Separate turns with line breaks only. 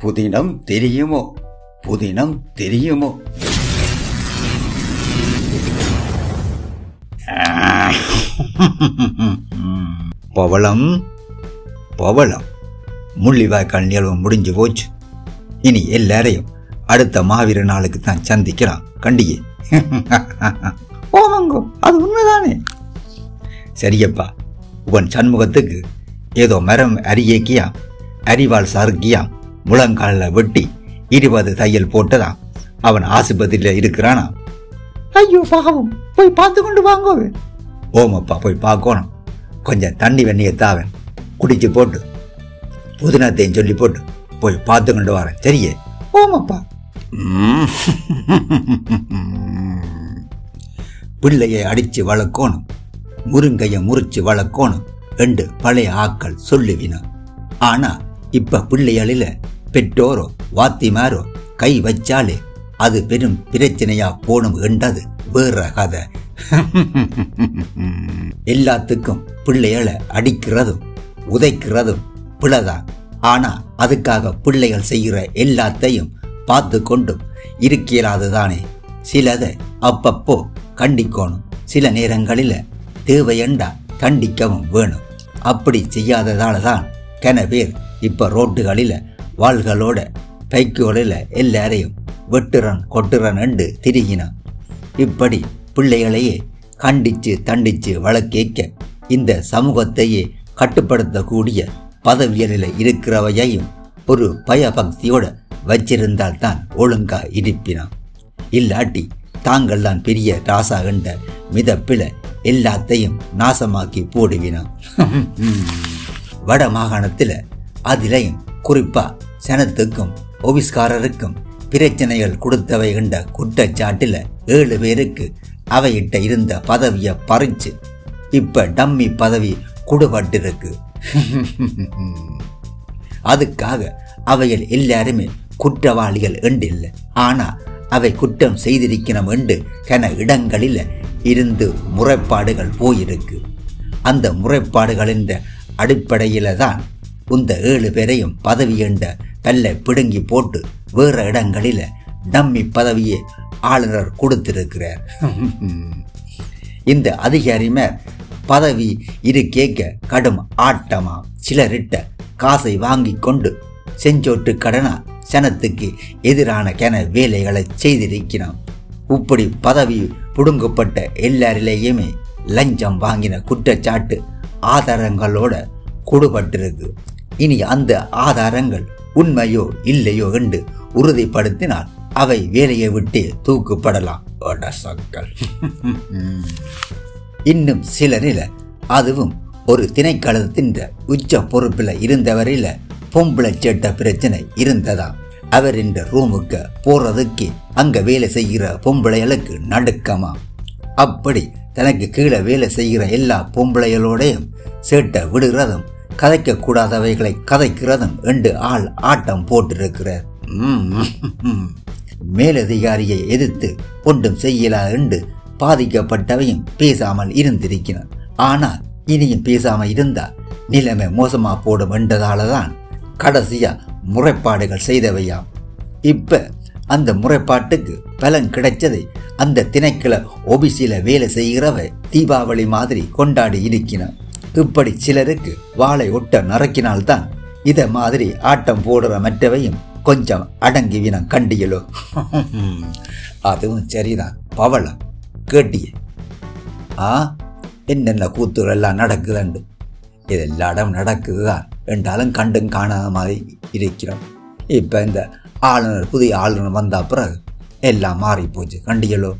புதினம் தெரியுமோ? புதினம் தெரியுமோ? பவளம் பவளம். முள்ளிவாய்க்கால் நிகழ்வு முடிஞ்சு போச்சு. இனி எல்லாரையும் அடுத்த மாவீர நாளுக்கு தான் சந்திக்கலாம். கண்டியே. ஓமங்கோ, அது உண்மைதானே? சரியப்பா, உன் சண்முகத்துக்கு ஏதோ மரம் அரியக்கியாம், அரிவாள் சறுக்கியாம், முழங்காலில் வெட்டி 20 தையல் போட்டதாம். அவன் ஆஸ்பத்திரியில் இருக்கிறானா? ஐயோ பாவம், போய் பார்த்து கொண்டு வாங்கோவே. ஓமப்பா, போய் பார்க்கணும். கொஞ்சம் தண்ணி வெண்ணியத்தாவன் குடிச்சு போட்டு புதினத்தையும் சொல்லி போட்டு போய் பார்த்து கொண்டு வரேன். சரியே? ஓமப்பா. பிள்ளையை அடிச்சு வளர்க்கணும், முருங்கைய முறிச்சு வளர்க்கணும் என்று பழைய ஆக்கள் சொல்லுவினா. ஆனா இப்ப பிள்ளைகளில பெற்றோரோ வாத்திமாரோ கை வச்சாலே அது பெரும் பிரச்சனையா போனும் என்றது வேற கதை. எல்லாத்துக்கும் பிள்ளைகளை அடிக்கிறதும் உதைக்கிறதும் பிள்ளைதான். ஆனா அதுக்காக பிள்ளைகள் செய்கிற எல்லாத்தையும் பார்த்து கொண்டும் இருக்கிறாதுதானே. சிலதை அப்பப்போ கண்டிக்கணும், சில நேரங்களில தேவையண்டா கண்டிக்கவும் வேணும். அப்படி செய்யாததால தான் கன பேர் இப்ப ரோட்டுகளில வாள்களோட பைக்குகளில எல்லாரையும் வெட்டுறன் கொட்டுறன் என்று திரிகினான். இப்படி பிள்ளைகளையே கண்டிச்சு தண்டிச்சு வழக்கேற்க இந்த சமூகத்தையே கட்டுப்படுத்தக்கூடிய பதவிகளில் இருக்கிறவையையும் ஒரு பயபக்தியோட வச்சிருந்தால் தான் ஒழுங்கா இருப்பினான். இல்லாட்டி தாங்கள் தான் பெரிய ராசா கண்ட மிதப்பில எல்லாத்தையும் நாசமாக்கி போடுவினான். வட மாகாணத்தில் அதிலையும் குறிப்பா சனத்துக்கும் ஒபிஸ்காரருக்கும் பிரச்சனைகள் கொடுத்தவை கண்ட குற்றச்சாட்டில் 7 பேருக்கு அவையிட்ட இருந்த பதவியை பறிச்சு இப்ப டம்மி பதவி கொடுபட்டிருக்கு. அதுக்காக அவைகள் எல்லாருமே குற்றவாளிகள் என்றில்லை. ஆனா அவை குற்றம் செய்திருக்கணும் என்று கன இடங்களில் இருந்து முறைப்பாடுகள் போயிருக்கு. அந்த முறைப்பாடுகளின் அடிப்படையில தான் இந்த 7 பேரையும் பதவி என்ற பல்லை பிடுங்கி போட்டு வேற இடங்களில டம்மி பதவியை ஆளுநர் கொடுத்திருக்கிறார். இந்த அதிகாரிமார் பதவி இரு கேட்க கடும் ஆட்டமா சிலரிட்ட காசை வாங்கி கொண்டு செஞ்சோட்டு கடனா சனத்துக்கு எதிரான கன வேலைகளை செய்திருக்கிறான். இப்படி பதவி புடுங்கப்பட்ட எல்லாரிலேயுமே லஞ்சம் வாங்கின குற்றச்சாட்டு ஆதாரங்களோட கொடுபட்டிருக்கு. இனி அந்த ஆதாரங்கள் உண்மையோ இல்லையோ என்று உறுதிப்படுத்தினால் அவை வேலையை விட்டே தூக்கப்படலாம். இன்னும் சிலரில, அதுவும் ஒரு திணைக்களத்தின் உச்ச பொறுப்பில் இருந்தவரில பொம்பளை சேட்ட பிரச்சனை இருந்ததா. அவர் இந்த ரூமுக்கு போறதுக்கு அங்க வேலை செய்கிற பொம்பளைகளுக்கு நடுக்கமா. அப்படி தனக்கு கீழே வேலை செய்கிற எல்லா பொம்பளைகளோடையும் சேட்டை விடுகிறதும் கதைக்க கூடாதவைகளை கதைக்கிறதும் என்று ஆள் ஆட்டம் போட்டிருக்கிறார். மேலதிகாரியை எதிர்த்து ஒன்றும் செய்யலா என்று பாதிக்கப்பட்டவையும் பேசாமல் இருந்திருக்கிறார். ஆனா இனியும் பேசாம இருந்தா நிலைமை மோசமா போடும் என்றதாலதான் கடைசியா முறைப்பாடுகள் செய்தவையாம். இப்ப அந்த முறைப்பாட்டுக்கு பலன் கிடைச்சதை அந்த திணைக்கள ஒபிசில வேலை செய்கிறவை தீபாவளி மாதிரி கொண்டாடி இருக்கிறார். இப்படி சிலருக்கு வாழை ஒட்ட நறுக்கினால்தான் இத மாதிரி ஆட்டம் போடுற மற்றவையும் கொஞ்சம் அடங்கி வினம் கண்டியலோ. அதுவும் சரிதான். பவளம் கேட்டிய என்னென்ன கூத்துகள் எல்லாம் நடக்குதுண்டு. இதெல்லாம் நடக்குதுதான் என்றாலும் கண்டும் காணாத மாதிரி இருக்கிறோம். இப்ப இந்த ஆளுநர் புதிய ஆளுநர் வந்த பிறகு எல்லாம் மாறி போச்சு கண்டியலோ.